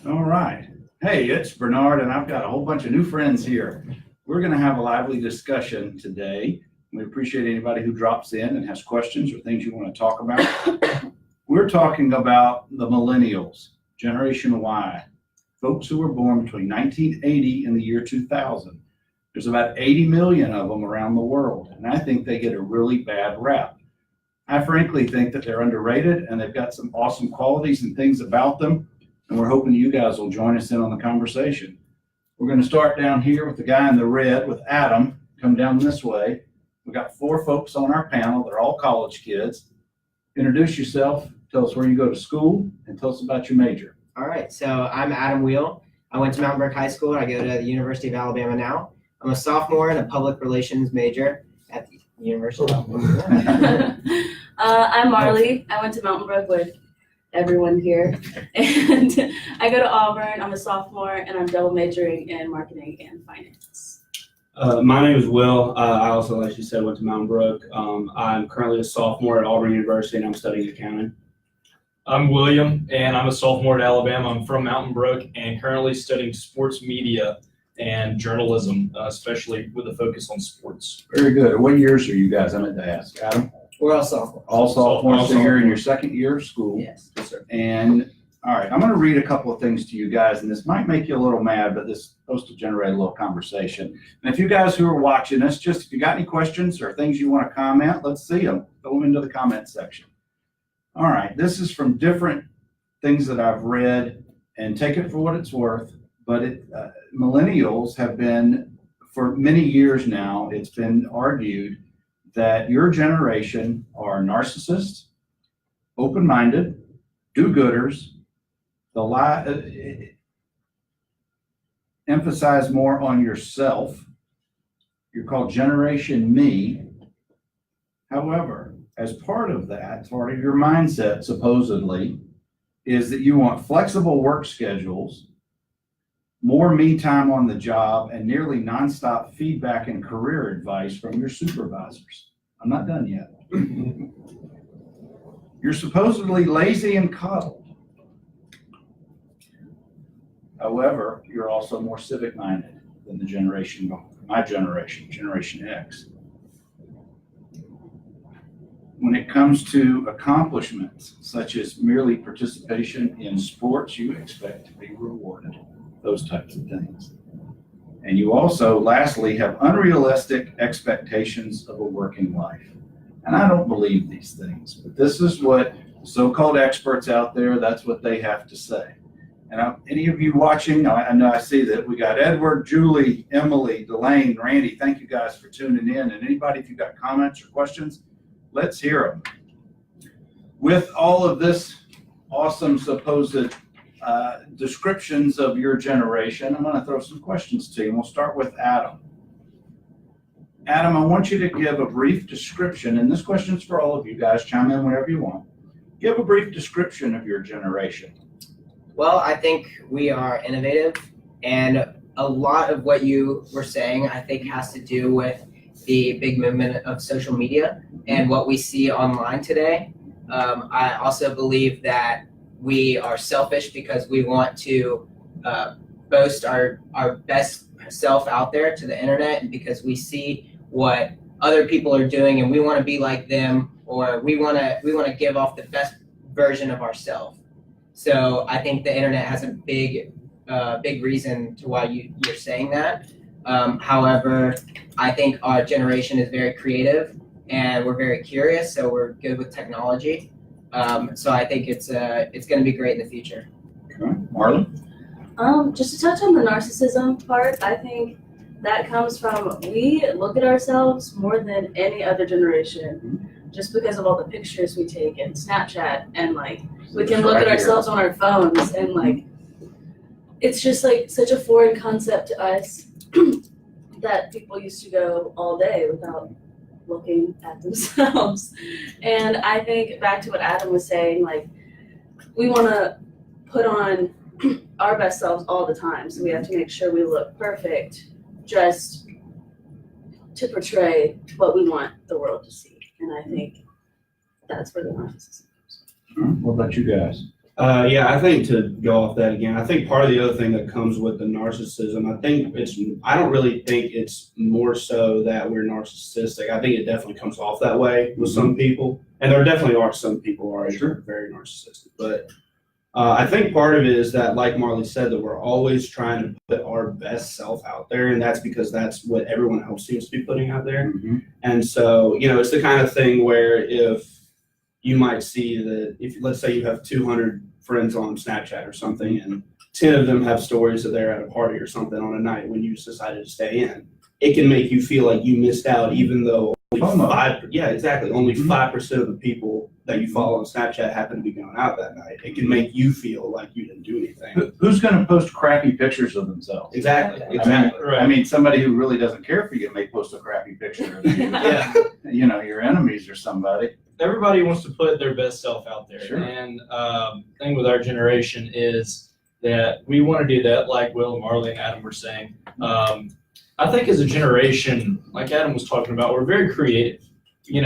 All right. Hey, it's Bernard, and I've got a whole bunch of new friends here. We're going to have a lively discussion today. We appreciate anybody who drops in and has questions or things you want to talk about. We're talking about the Millennials, Generation Y, folks who were born between 1980 and the year 2000. There's about 80 million of them around the world, and I think they get a really bad rap. I frankly think that they're underrated, and they've got some awesome qualities and things about them. And we're hoping you guys will join us in on the conversation. We're going to start down here with the guy in the red with Adam. Come down this way. We've got 4 folks on our panel. They're all college kids. Introduce yourself. Tell us where you go to school and tell us about your major. All right. So I'm Adam Wheel. I went to Mountain Brook High School. I go to the University of Alabama now. I'm a sophomore and a public relations major at the University of Alabama. I'm Marley. I went to Mountain Brook with everyone here, and I go to Auburn. I'm a sophomore, and I'm double majoring in marketing and finance. My name is Will. I also, like you said, went to Mountain Brook. I'm currently a sophomore at Auburn University, and I'm studying accounting. I'm William, and I'm a sophomore at Alabama. I'm from Mountain Brook and currently studying sports media and journalism, especially with a focus on sports. Very good. What years are you guys? I meant to ask. Adam? We're all sophomores. All sophomores. All So you're in sophomores. your second year of school. Yes, sir. And all right, I'm going to read a couple of things to you guys, and this might make you a little mad, but this is supposed to generate a little conversation. And if you guys who are watching this, just if you got any questions or things you want to comment, let's see them. Throw them into the comment section. All right, this is from different things that I've read, and take it for what it's worth. But millennials have been, for many years now, it's been argued that your generation are narcissists, open-minded, do-gooders, emphasize more on yourself. You're called Generation Me. However, as part of that, part of your mindset, supposedly, is that you want flexible work schedules, more me time on the job, and nearly nonstop feedback and career advice from your supervisors. I'm not done yet. You're supposedly lazy and coddled. However, you're also more civic minded than the generation, my generation, Generation X. When it comes to accomplishments, such as merely participation in sports, you expect to be rewarded. Those types of things. And you also, lastly, have unrealistic expectations of a working life. And I don't believe these things, but this is what so-called experts out there, that's what they have to say. And any of you watching, I know I see that we got Edward, Julie, Emily, Delane, Randy. Thank you guys for tuning in. And anybody, if you've got comments or questions, let's hear them. With all of this awesome supposed descriptions of your generation, I'm going to throw some questions to you. And we'll start with Adam. Adam, I want you to give a brief description, and this question's for all of you guys. Chime in whenever you want. Give a brief description of your generation. Well, I think we are innovative, and a lot of what you were saying, I think, has to do with the big movement of social media and what we see online today. I also believe that we are selfish because we want to boast our best self out there to the internet, and because we see what other people are doing and we want to be like them, or we want to give off the best version of ourselves. So I think the internet has a big reason to why you're saying that. However, I think our generation is very creative and we're very curious, so we're good with technology. So I think it's going to be great in the future. Okay. Marley? Just to touch on the narcissism part, I think that comes from, we look at ourselves more than any other generation, just because of all the pictures we take in Snapchat, and like we can look at ourselves on our phones, and like it's just like such a foreign concept to us that people used to go all day without looking at themselves. And I think back to what Adam was saying, like we want to put on our best selves all the time, so we have to make sure we look perfect just to portray what we want the world to see. And I think that's where the narcissism comes from. What about you guys? Yeah, I think to go off that again, I think part of the other thing that comes with the narcissism, I don't really think it's more so that we're narcissistic. I think it definitely comes off that way with some people. And there definitely are some people who are very narcissistic. But I think part of it is that, like Marley said, that we're always trying to put our best self out there. And that's because that's what everyone else seems to be putting out there. Mm-hmm. And so, it's the kind of thing where if you might see that if, let's say you have 200 friends on Snapchat or something, and 10 of them have stories that they're at a party or something on a night when you just decided to stay in, it can make you feel like you missed out, even though only FOMO. 5% of the people that you follow on Snapchat happen to be going out that night. It can make you feel like you didn't do anything. Who's going to post crappy pictures of themselves? Exactly. I mean, somebody who really doesn't care for you may post a crappy picture of you. Yeah. Your enemies or somebody. Everybody wants to put their best self out there. Sure. And thing with our generation is that we want to do that, like Will, Marley, and Adam were saying. I think as a generation, like Adam was talking about, we're very creative. We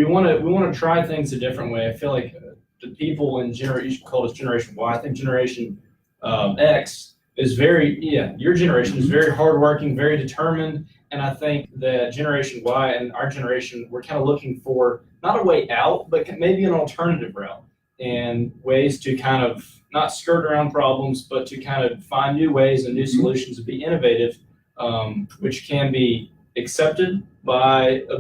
want to try things a different way. I feel like the people in generation, call us Generation Y. I think Generation X is your generation is very hardworking, very determined, and I think that Generation Y and our generation, we're kind of looking for not a way out, but maybe an alternative route and ways to kind of not skirt around problems, but to kind of find new ways and new solutions and be innovative, which can be accepted by the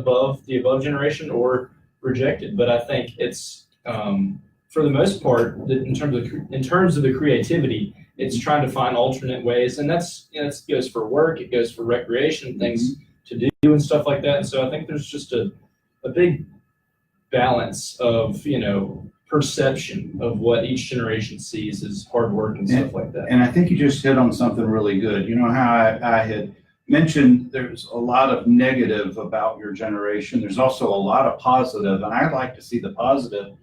above generation or rejected. But I think it's for the most part, in terms of the creativity, it's trying to find alternate ways, and that goes for work, it goes for recreation, things to do and stuff like that. And so I think there's just a big balance of perception of what each generation sees as hard work and stuff like that. And I think you just hit on something really good. You know how I had mentioned there's a lot of negative about your generation. There's also a lot of positive, and I'd like to see the positive.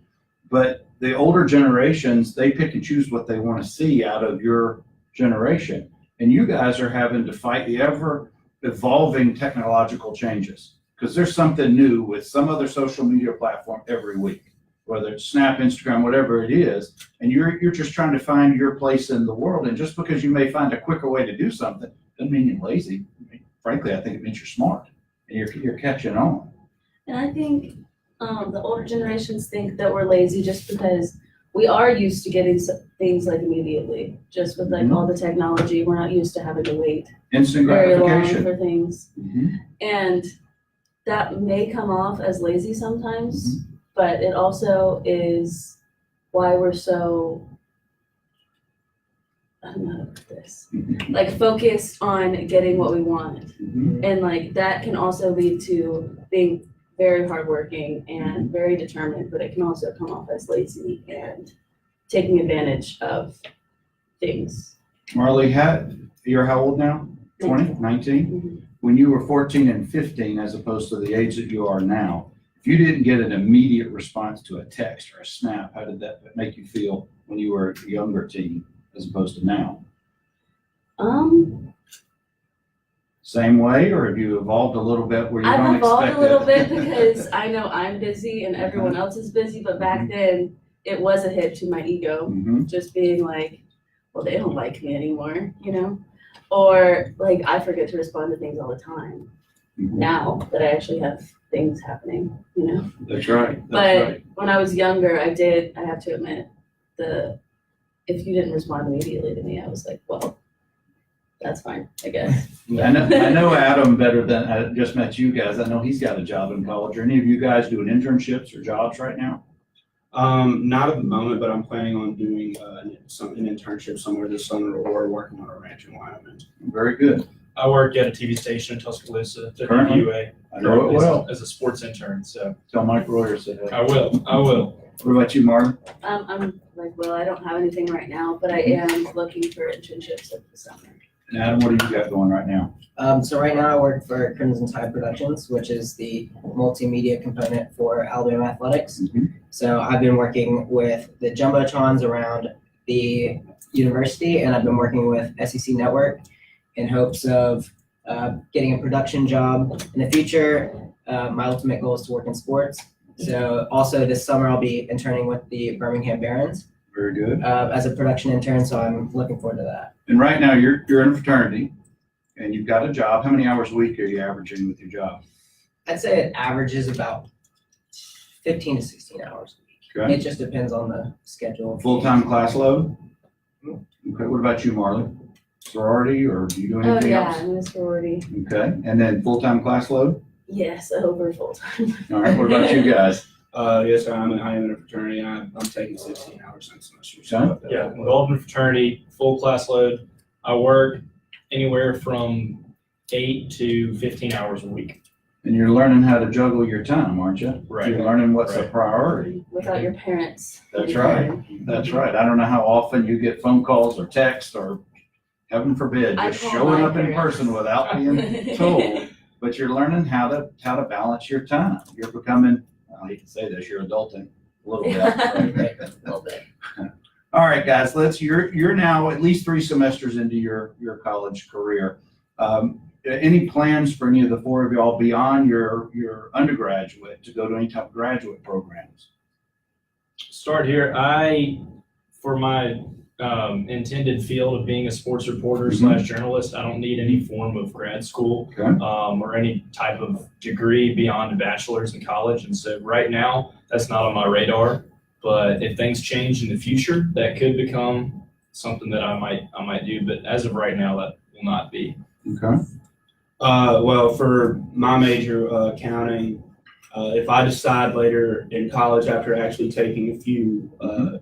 But the older generations, they pick and choose what they want to see out of your generation. And you guys are having to fight the ever evolving technological changes, because there's something new with some other social media platform every week, whether it's Snap, Instagram, whatever it is, and you're just trying to find your place in the world. And just because you may find a quicker way to do something doesn't mean you're lazy. Frankly, I think it means you're smart and you're catching on. And I think the older generations think that we're lazy just because we are used to getting things like immediately. Just with like all the technology, we're not used to having to wait Instant very long gratification. for things. Mm-hmm. And that may come off as lazy sometimes, but it also is why we're so, I don't know how to put this, like focused on getting what we want. Mm-hmm. And like that can also lead to being very hardworking and very determined, but it can also come off as lazy and taking advantage of things. Marley, you're how old now? 20, 19? Mm-hmm. When you were 14 and 15, as opposed to the age that you are now, if you didn't get an immediate response to a text or a snap, how did that make you feel when you were a younger teen as opposed to now? Same way, or have you evolved a little bit where you don't I've expect evolved a little it? bit because I know I'm busy and everyone else is busy, but back then it was a hit to my ego, Mhm. just being like, well, they don't like me anymore, Or like I forget to respond to things all the time Mhm. now that I actually have things happening, That's right. But That's right. when I was younger, I have to admit, if you didn't respond immediately to me, I was like, well, that's fine, I guess. I know Adam better than I just met you guys. I know he's got a job in college. Are any of you guys doing internships or jobs right now? Not at the moment, but I'm planning on doing an internship somewhere this summer or working on a ranch in Wyoming. Very good. I work at a TV station in Tuscaloosa, Currently? WUA, I know it well. as a sports intern. So Tell Mike Royer said that. I will. What about you, Marlon? I'm like, well, I don't have anything right now, but I am looking for internships over the summer. And Adam, what do you got going right now? So right now I work for Crimson Tide Productions, which is the multimedia component for Alabama Athletics. Mhm. So I've been working with the Jumbotrons around the university, and I've been working with SEC Network in hopes of getting a production job in the future. My ultimate goal is to work in sports. So also this summer I'll be interning with the Birmingham Barons. Very good. as a production intern, so I'm looking forward to that. And right now, you're in a fraternity, and you've got a job. How many hours a week are you averaging with your job? I'd say it averages about 15 to 16 hours a week. Okay. It just depends on the schedule. Full-time class load? Okay, what about you, Marley? Sorority, or do you do Oh, anything yeah, else? I'm in a sorority. Okay, and then full-time class load? Yes, over full time. All right, what about you guys? Yes, sir. I am in a fraternity, and I'm taking 16 hours since semester. Son? Yeah, involved in fraternity, full class load. I work anywhere from 8 to 15 hours a week. And you're learning how to juggle your time, aren't you? Right. You're learning what's a Right. priority. Without your parents. That's right. That's right. I don't know how often you get phone calls or texts or, heaven forbid, I just call showing my up in parents. person without being told. But you're learning how to balance your time. You're becoming, I hate to say this, you're adulting a little bit. right? A little bit. All right, guys, you're now at least 3 semesters into your college career. Any plans for any of the 4 of y'all beyond your undergraduate to go to any type of graduate programs? Start here. For my intended field of being a sports reporter / journalist, I don't need any form of grad school Okay. or any type of degree beyond a bachelor's in college. And so right now, that's not on my radar. But if things change in the future, that could become something that I might do. But as of right now, that will not be. Okay. Well, for my major, accounting, if I decide later in college after actually taking a few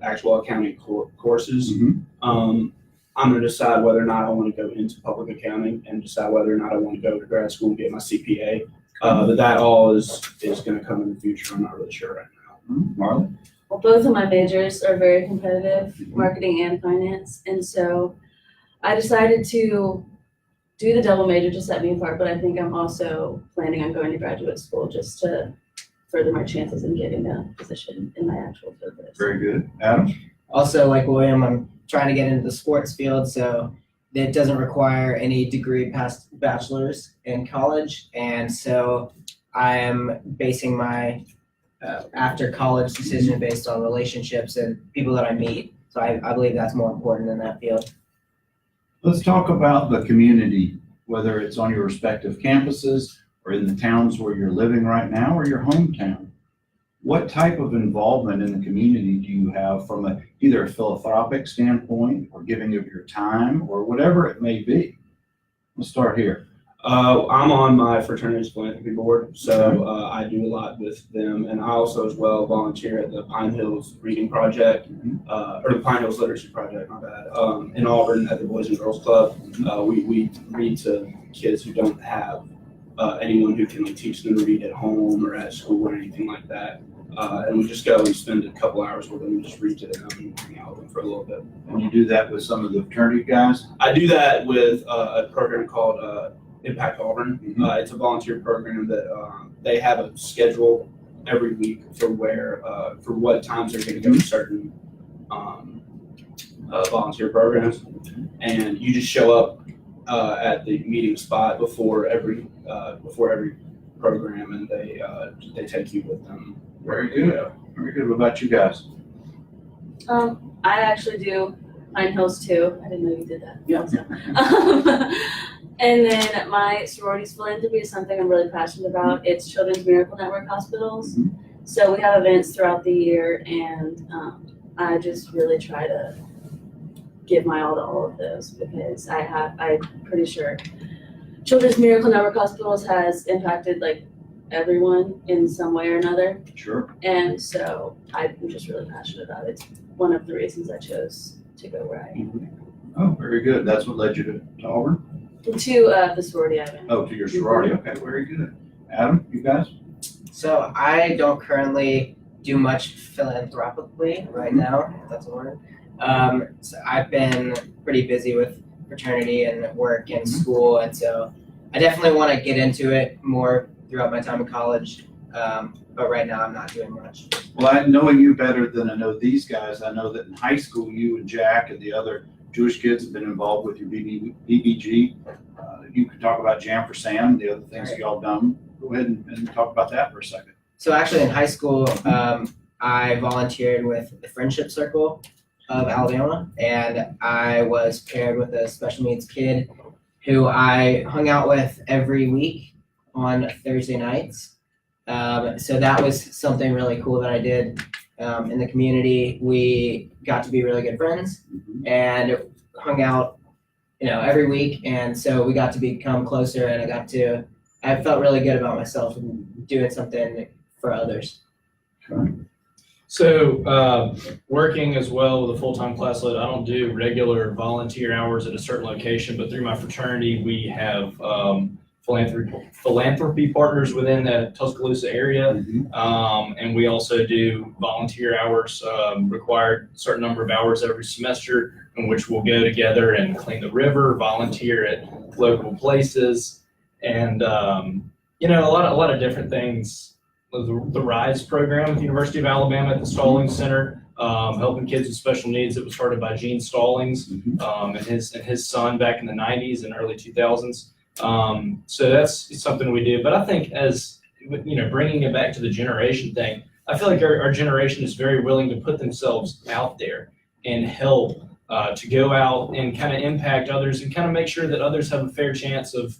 actual accounting courses, Mhm. I'm going to decide whether or not I want to go into public accounting and decide whether or not I want to go to grad school and get my CPA. But that all is going to come in the future. I'm not really sure right now. Marley? Well, both of my majors are very competitive, marketing and finance. And so I decided to do the double major to set me apart, but I think I'm also planning on going to graduate school just to further my chances in getting a position in my actual field. Very good. Adam? Also, like William, I'm trying to get into the sports field, so it doesn't require any degree past bachelor's in college. And so I am basing my after college decision based on relationships and people that I meet. So I believe that's more important in that field. Let's talk about the community, whether it's on your respective campuses or in the towns where you're living right now or your hometown. What type of involvement in the community do you have from either a philanthropic standpoint or giving of your time or whatever it may be? Let's start here. I'm on my fraternity's philanthropy board, so I do a lot with them, and I also as well volunteer at the Pine Hills Reading Project, or the Pine Hills Literacy Project, my bad, in Auburn at the Boys and Girls Club. We read to kids who don't have anyone who can teach them to read at home or at school or anything like that. And we just go and spend a couple hours with them and just read to them and hang out with them for a little bit. And you do that with some of the fraternity guys? I do that with a program called Impact Auburn. It's a volunteer program that they have a schedule every week for for what times they're going to go to certain volunteer programs, and you just show up at the meeting spot before every program, and they take you with them. Very good. Very good. What about you guys? I actually do Pine Hills too. I didn't know you did that. Yeah. And then my sorority's philanthropy is something I'm really passionate about. It's Children's Miracle Network hospitals. So we have events throughout the year, and I just really try to give my all to all of those because I'm pretty sure Children's Miracle Network hospitals has impacted everyone in some way or another. Sure. And so I'm just really passionate about it. It's one of the reasons I chose to go where I am. Oh, very good. That's what led you to Auburn? To the sorority I'm in. Oh, to your sorority. Okay, very good. Adam, you guys? So I don't currently do much philanthropically right now, if that's a word. So I've been pretty busy with fraternity and work and school, and so I definitely want to get into it more throughout my time in college. But right now I'm not doing much. Well, I know you better than I know these guys. I know that in high school, you and Jack and the other Jewish kids have been involved with your BBG. You could talk about Jam for Sam, the other things y'all done. Go ahead and talk about that for a second. So actually in high school, I volunteered with the Friendship Circle. of Alabama, and I was paired with a special needs kid who I hung out with every week on Thursday nights. So that was something really cool that I did in the community. We got to be really good friends and hung out, every week. And so we got to become closer, and I felt really good about myself and doing something for others. Okay. So, working as well with a full-time class lead, I don't do regular volunteer hours at a certain location, but through my fraternity, we have philanthropy partners within the Tuscaloosa area. And we also do volunteer hours, required a certain number of hours every semester, in which we'll go together and clean the river, volunteer at local places, and a lot of different things. The RISE program at the University of Alabama at the Stallings Center, helping kids with special needs. It was started by Gene Stallings and his son back in the 90s and early 2000s. So that's something we do. But I think as, bringing it back to the generation thing, I feel like our generation is very willing to put themselves out there and help to go out and kind of impact others and kind of make sure that others have a fair chance of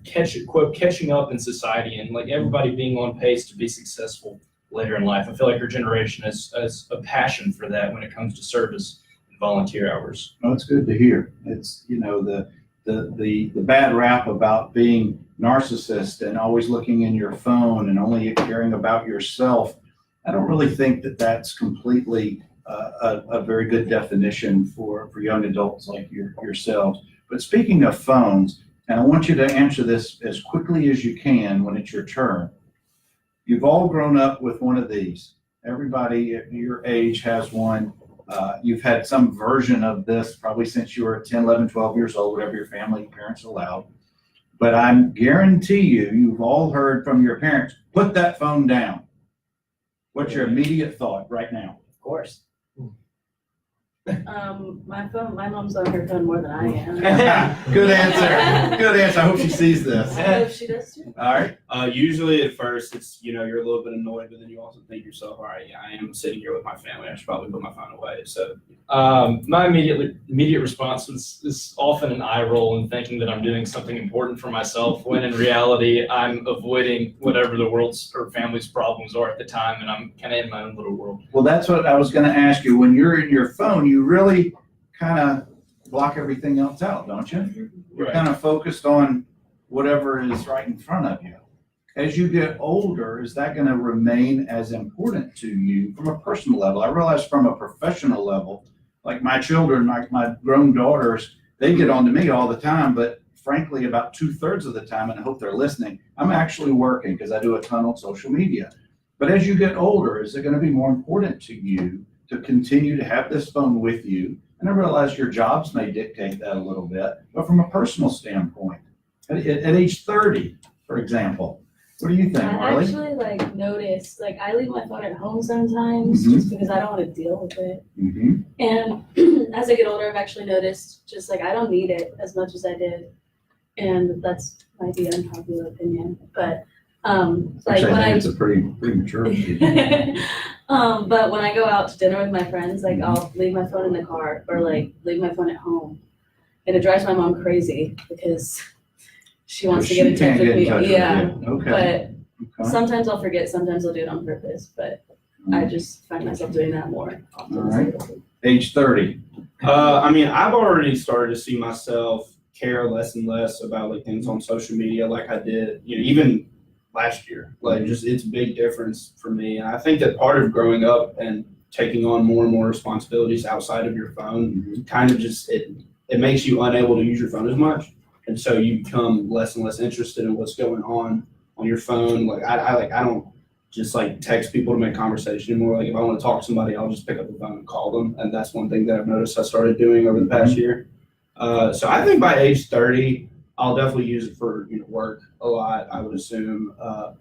catching up in society, and like everybody being on pace to be successful later in life. I feel like our generation has a passion for that when it comes to service and volunteer hours. Well, it's good to hear. It's, the bad rap about being narcissist and always looking in your phone and only caring about yourself. I don't really think that that's completely a very good definition for young adults like yourselves. But speaking of phones, and I want you to answer this as quickly as you can when it's your turn. You've all grown up with one of these. Everybody at your age has one. You've had some version of this probably since you were 10, 11, 12 years old, whatever your family parents allowed. But I guarantee you've all heard from your parents, put that phone down. What's your immediate thought right now? Of course. My mom's on her phone more than I am. Good answer. Good answer. I hope she sees this. I hope she does too. All right. Usually at first it's, you're a little bit annoyed, but then you also think to yourself, all right, yeah, I am sitting here with my family. I should probably put my phone away. So my immediate response is often an eye roll and thinking that I'm doing something important for myself, when in reality I'm avoiding whatever the world's or family's problems are at the time, and I'm kind of in my own little world. Well, that's what I was going to ask you. When you're in your phone, you really kind of block everything else out, don't you? You're kind of focused on whatever is right in front of you. As you get older, is that going to remain as important to you from a personal level? I realize from a professional level, like my children, like my grown daughters, they get on to me all the time, but frankly, about 2/3 of the time, and I hope they're listening, I'm actually working because I do a ton on social media. But as you get older, is it going to be more important to you to continue to have this phone with you? And I realize your jobs may dictate that a little bit, but from a personal standpoint, at age 30, for example, what do you think, I Marley? actually noticed, I leave my phone at home sometimes just because I don't want to deal with it. And as I get older, I've actually noticed just I don't need it as much as I did. And that's might be an unpopular opinion, but Actually, I think it's a pretty mature opinion. but when I go out to dinner with my friends, I'll leave my phone in the car or leave my phone at home. And it drives my mom crazy because she wants to get in touch with me. Yeah. Okay. But sometimes I'll forget, sometimes I'll do it on purpose, but I just find myself doing that more often. All right. Age 30. I've already started to see myself care less and less about things on social media like I did, even last year. It's a big difference for me. And I think that part of growing up and taking on more and more responsibilities outside of your phone kind of it makes you unable to use your phone as much. And so you become less and less interested in what's going on your phone. I don't just text people to make conversation anymore. If I want to talk to somebody, I'll just pick up the phone and call them. And that's one thing that I've noticed I started doing over the past year. So I think by age 30, I'll definitely use it for work a lot, I would assume.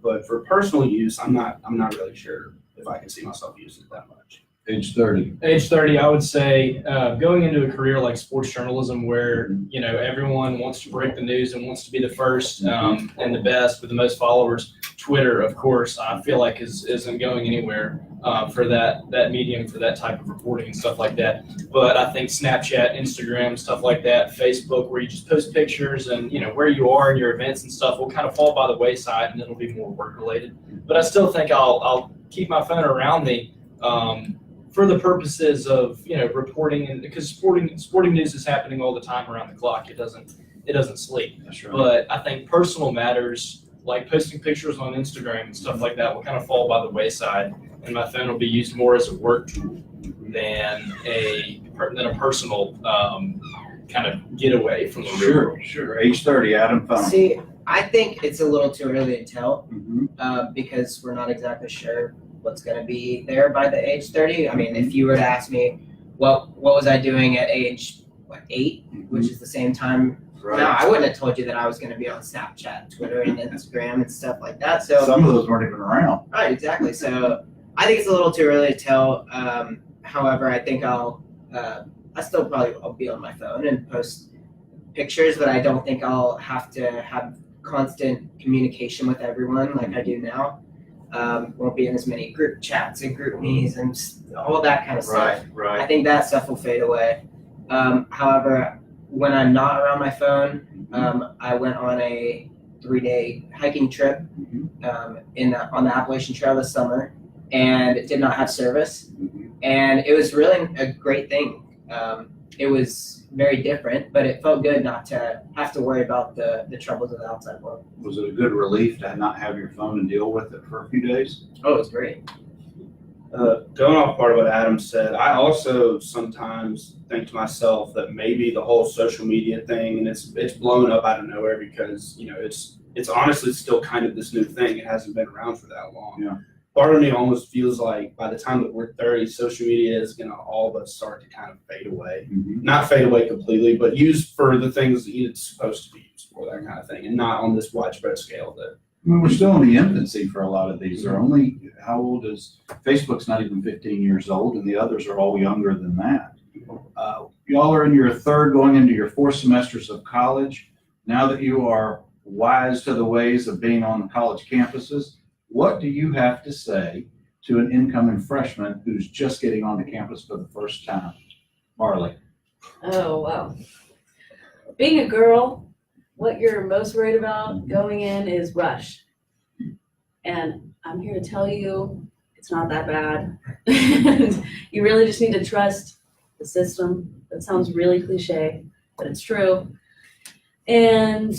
But for personal use, I'm not really sure if I can see myself using it that much. Age 30. Age 30, I would say going into a career like sports journalism where, everyone wants to break the news and wants to be the first and the best with the most followers. Twitter, of course, I feel like isn't going anywhere for that medium, for that type of reporting and stuff like that. But I think Snapchat, Instagram, stuff like that, Facebook, where you just post pictures and, where you are in your events and stuff will kind of fall by the wayside and it'll be more work related. But I still think I'll keep my phone around me for the purposes of reporting, and because sporting news is happening all the time around the clock. It doesn't sleep. That's right. But I think personal matters like posting pictures on Instagram and stuff like that will kind of fall by the wayside, and my phone will be used more as a work tool than a personal kind of getaway from the real world. Sure. Age 30, Adam, phone. See, I think it's a little too early to tell Mhm. because we're not exactly sure what's going to be there by the age 30. I mean, if you were to ask me, what was I doing at age 8, which is the same time. Right. No, I wouldn't have told you that I was going to be on Snapchat, Twitter, and Instagram and stuff like that. So Some of those weren't even around. right, exactly. So I think it's a little too early to tell. However, I think I still probably will be on my phone and post pictures, but I don't think I'll have to have constant communication with everyone like I do now. Won't be in as many group chats and group me's and all that kind of stuff. Right. I think that stuff will fade away. However, when I'm not around my phone, I went on a 3-day hiking trip on the Appalachian Trail this summer, and it did not have service. And it was really a great thing. It was very different, but it felt good not to have to worry about the troubles of the outside world. Was it a good relief to not have your phone and deal with it for a few days? Oh, it was great. Going off part of what Adam said, I also sometimes think to myself that maybe the whole social media thing, and it's blown up out of nowhere because it's honestly still kind of this new thing. It hasn't been around for that long. Yeah. Part of me almost feels like by the time that we're 30, social media is going to all but start to kind of fade away. Not fade away completely, but used for the things that it's supposed to be used for, that kind of thing, and not on this widespread scale that. I mean, we're still in the infancy for a lot of these. They're only, how old is, Facebook's not even 15 years old, and the others are all younger than that. Y'all are in your third, going into your 4th semesters of college. Now that you are wise to the ways of being on the college campuses, what do you have to say to an incoming freshman who's just getting onto campus for the first time? Marley. Oh, wow. Being a girl, what you're most worried about going in is rush. And I'm here to tell you, it's not that bad. You really just need to trust the system. That sounds really cliche, but it's true. And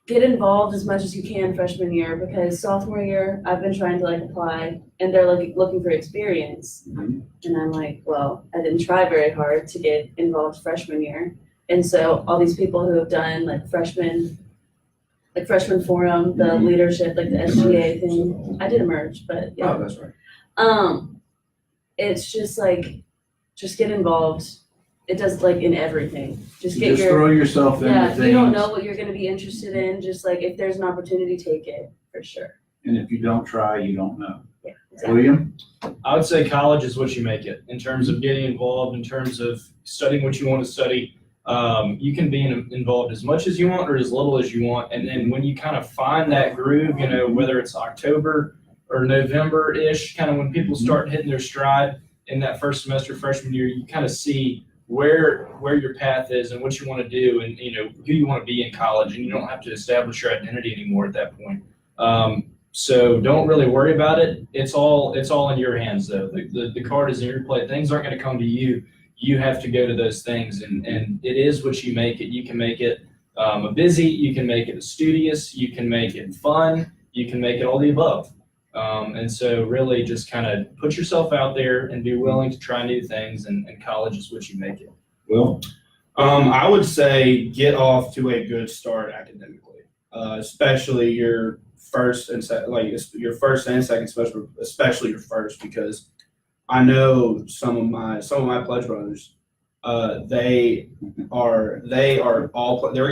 get involved as much as you can freshman year, because sophomore year, I've been trying to apply, and they're looking for experience. And I'm like, well, I didn't try very hard to get involved freshman year. And so all these people who have done freshman forum, the leadership, the SGA thing, I did emerge, but yeah. Oh, that's right. It's just get involved. It does in everything. Just throw yourself into yeah, things. if you don't know what you're going to be interested in, just if there's an opportunity, take it for sure. And if you don't try, you don't know. Yeah, exactly. William? I would say college is what you make it in terms of getting involved, in terms of studying what you want to study. You can be involved as much as you want or as little as you want. And then when you kind of find that groove, whether it's October or November-ish, kind of when people start hitting their stride in that first semester, freshman year, you kind of see where your path is and what you want to do and who you want to be in college, and you don't have to establish your identity anymore at that point. So don't really worry about it. It's all in your hands though. The card is in your plate. Things aren't going to come to you. You have to go to those things, and it is what you make it. You can make it a busy, you can make it a studious, you can make it fun, you can make it all the above. And so really just kind of put yourself out there and be willing to try new things, and college is what you make it. Will? I would say get off to a good start academically, especially your first and your first and second semester, especially your first, because I know some of my pledge brothers, they're going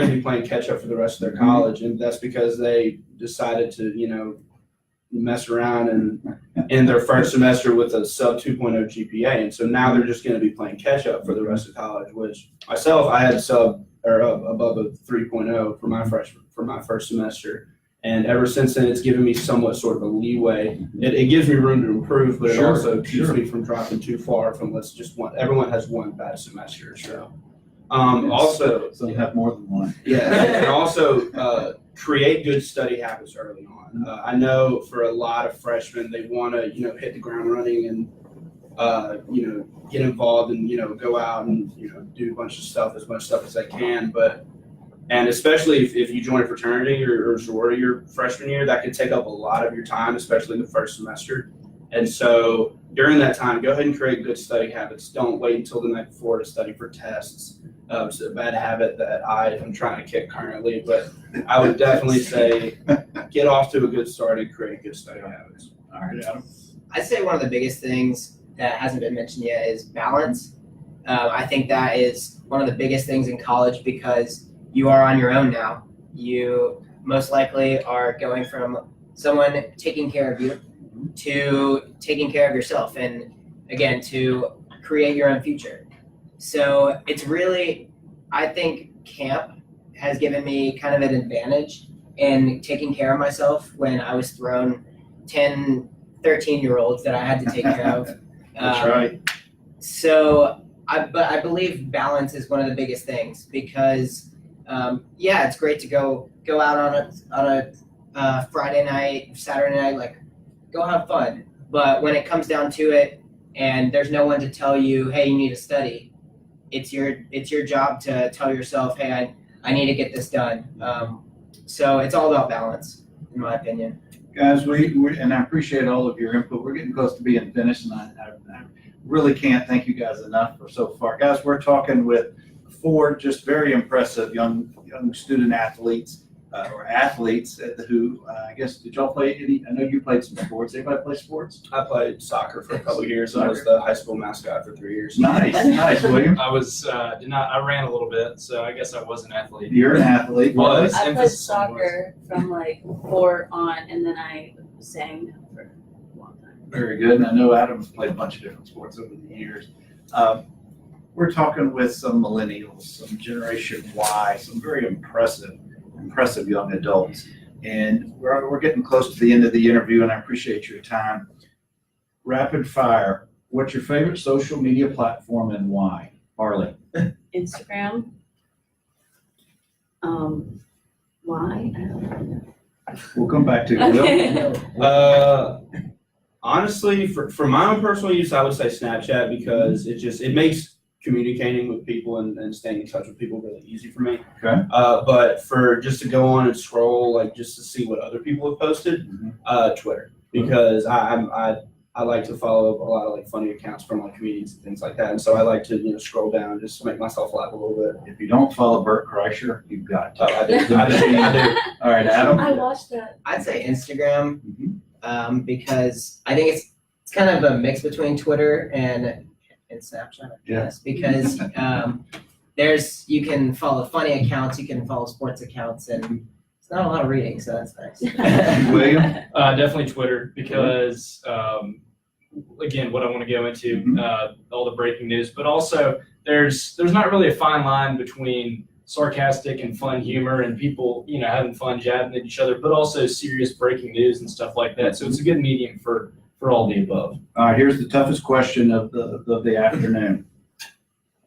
to be playing catch up for the rest of their college, and that's because they decided to mess around and in their first semester with a sub 2.0 GPA. And so now they're just going to be playing catch up for the rest of college, which myself, I had above a 3.0 for my first semester. And ever since then, it's given me somewhat sort of a leeway. It gives me room to improve, but it Sure, also keeps sure. me from dropping too far from everyone has one bad semester. So, also, So you have more than one. yeah, and also create good study habits early on. I know for a lot of freshmen, they want to, hit the ground running and, get involved and, go out and, do a bunch of stuff, as much stuff as they can. And especially if you join a fraternity or sorority your freshman year, that could take up a lot of your time, especially the first semester. And so during that time, go ahead and create good study habits. Don't wait until the night before to study for tests. It's a bad habit that I am trying to kick currently, but I would definitely say get off to a good start and create good study habits. All right, Adam. I'd say one of the biggest things that hasn't been mentioned yet is balance. I think that is one of the biggest things in college because you are on your own now. You most likely are going from someone taking care of you to taking care of yourself and, again, to create your own future. So it's really, I think camp has given me kind of an advantage in taking care of myself when I was thrown 10, 13-year-olds that I had to take care of. That's right. So, I believe balance is one of the biggest things because, it's great to go out on a Friday night, Saturday night, like go have fun. But when it comes down to it, and there's no one to tell you, hey, you need to study. It's your job to tell yourself, hey, I need to get this done. So it's all about balance, in my opinion. Guys, we and I appreciate all of your input. We're getting close to being finished, and I really can't thank you guys enough for so far. Guys, we're talking with 4 just very impressive young student athletes or athletes who I guess, did y'all play any? I know you played some sports. Anybody play sports? I played soccer for a couple of years. I was the high school mascot for 3 years. Nice, William. I was I ran a little bit, so I guess I was an athlete. You're an athlete. Well, Was. it's I played emphasis on soccer from like 4 on, and then I sang for a long time. Very good. And I know Adam's played a bunch of different sports over the years. We're talking with some millennials, some Generation Y, some very impressive young adults. And we're getting close to the end of the interview, and I appreciate your time. Rapid fire. What's your favorite social media platform and why? Marley. Instagram. Why? I don't know. We'll come back to you, Will. Honestly, for my own personal use, I would say Snapchat because it makes communicating with people and staying in touch with people really easy for me. Okay. But for just to go on and scroll, like just to see what other people have posted, Twitter, because I like to follow a lot of like funny accounts from like comedians and things like that, and so I like to scroll down just to make myself laugh a little bit. If you don't follow Bert Kreischer, you've got to. I do. All right, Adam. I watched that. I'd say Instagram because I think it's kind of a mix between Twitter and Snapchat, I guess, because you can follow funny accounts, you can follow sports accounts, and it's not a lot of reading, so that's nice. William. Definitely Twitter because, again, what I want to go into, all the breaking news, but also there's not really a fine line between sarcastic and fun humor and people, having fun jabbing at each other, but also serious breaking news and stuff like that. So it's a good medium for all the above. All right, here's the toughest question of the afternoon.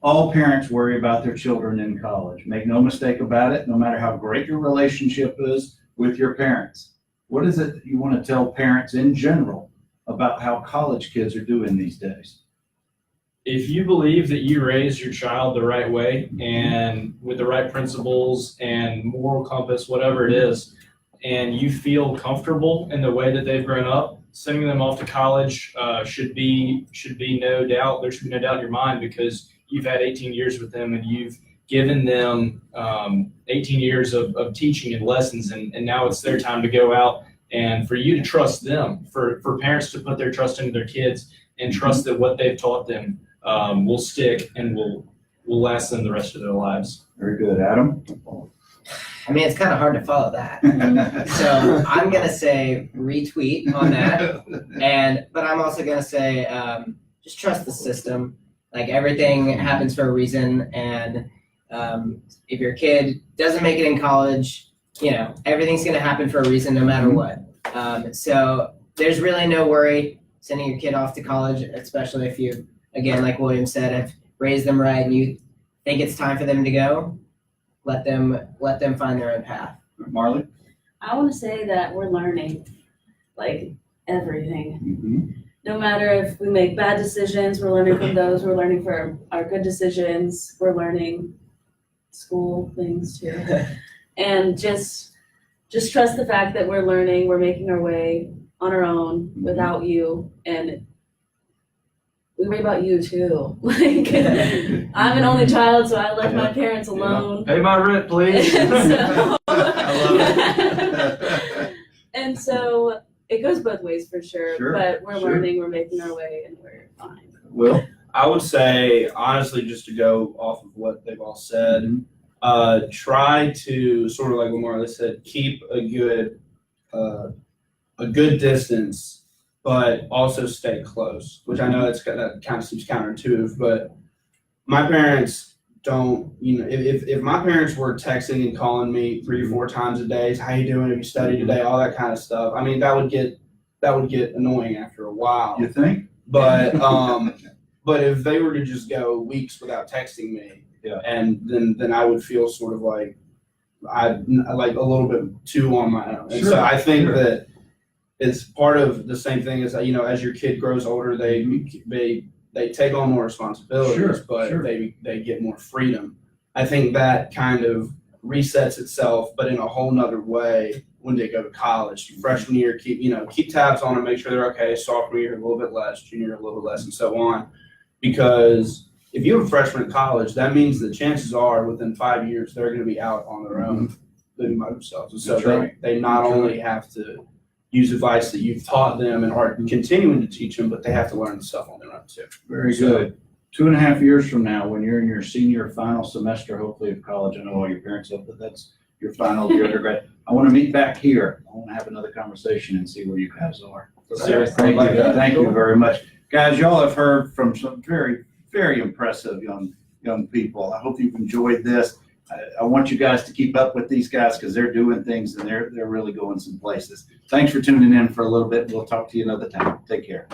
All parents worry about their children in college. Make no mistake about it, no matter how great your relationship is with your parents. What is it that you want to tell parents in general about how college kids are doing these days? If you believe that you raise your child the right way and with the right principles and moral compass, whatever it is, and you feel comfortable in the way that they've grown up, sending them off to college should be no doubt. There should be no doubt in your mind because you've had 18 years with them and you've given them 18 years of teaching and lessons, and now it's their time to go out and for you to trust them, for parents to put their trust into their kids and trust that what they've taught them will stick and will last them the rest of their lives. Very good. Adam? I mean, it's kind of hard to follow that. So I'm gonna say retweet on that, but I'm also gonna say just trust the system. Like everything happens for a reason, and if your kid doesn't make it in college, everything's gonna happen for a reason, no matter what. So there's really no worry sending your kid off to college, especially if you, again, like William said, have raised them right and you think it's time for them to go. Let them find their own path. Marley? I want to say that we're learning, like everything. Mm-hmm. No matter if we make bad decisions, we're learning from those. We're learning from our good decisions. We're learning school things too. And just trust the fact that we're learning. We're making our way on our own without you. And we worry about you too. Like, I'm an only child, so I left my parents alone. Pay my rent, please. So- I love And so it goes both ways for sure, Sure, but we're sure. learning, we're making our way, and we're fine. Will? I would say, honestly, just to go off of what they've all said, try to sort of like what Marley said, keep a good distance, but also stay close. Which I know that kind of seems counterintuitive, but my parents don't. If my parents were texting and calling me 3 or 4 times a day, how you doing? Have you studied today? All that kind of stuff. I mean, that would get annoying after a while. You think? But but if they were to just go weeks without texting me, and then I would feel sort of like I like a little bit too on my own. And Sure, so I think sure. that it's part of the same thing as as your kid grows older, they take on more responsibilities, Sure, but sure. they get more freedom. I think that kind of resets itself, but in a whole nother way when they go to college. Freshman year, keep tabs on them, make sure they're okay. Sophomore year, a little bit less. Junior year, a little bit less, and so on. Because if you have a freshman in college, that means the chances are within 5 years they're going to be out on their own, living by themselves. And so That's right. they not That's only have to use advice that you've taught them and are continuing to teach them, but they have to learn the stuff on their own too. Very good. 2.5 years from now, when you're in your senior final semester, hopefully of college, I know all your parents hope that that's your final year undergrad. I want to meet back here. I want to have another conversation and see where you guys are. Sure. Thank you. Thank you very much. Guys, y'all have heard from some very, very impressive young people. I hope you've enjoyed this. I want you guys to keep up with these guys because they're doing things and they're really going some places. Thanks for tuning in for a little bit. We'll talk to you another time. Take care.